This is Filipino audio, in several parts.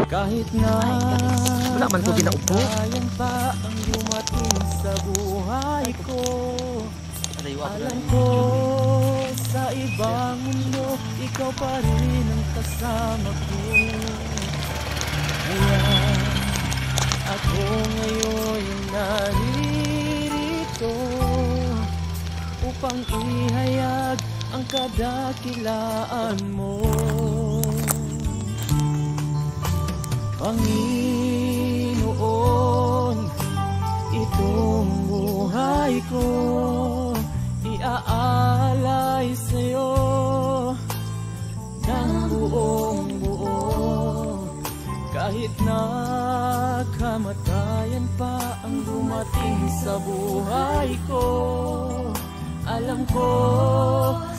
Kahit na wala man ko ginaupo. Ayan pa ang dumating sa buhay ko. Alam ko sa ibang mundo ikaw pa rin ang kasama ko. Kaya ako ngayon naririto upang ihayag ang kadakilaan mo. Panginoon, itong buhay ko iaalay sa'yo ng buong buo. Kahit na kamatayan pa ang dumating sa buhay ko, alam ko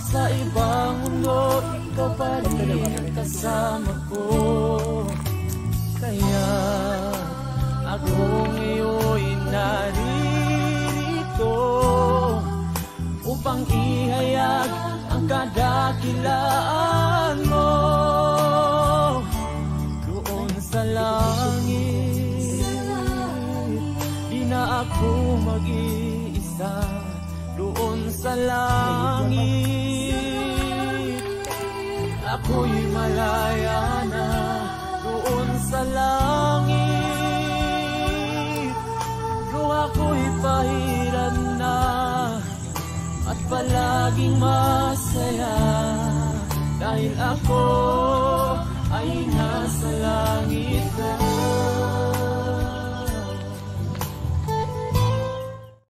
sa ibang mundo ikaw pa rin ang kasama ko. Kaya ako ngayon naririto upang ihayag ang kadakilaan mo. Doon sa langit, di na ako mag-iisa. Doon sa langit, ako'y malaya na. Doon sa langit, kung ako'y pahiran na at palaging masaya dahil ako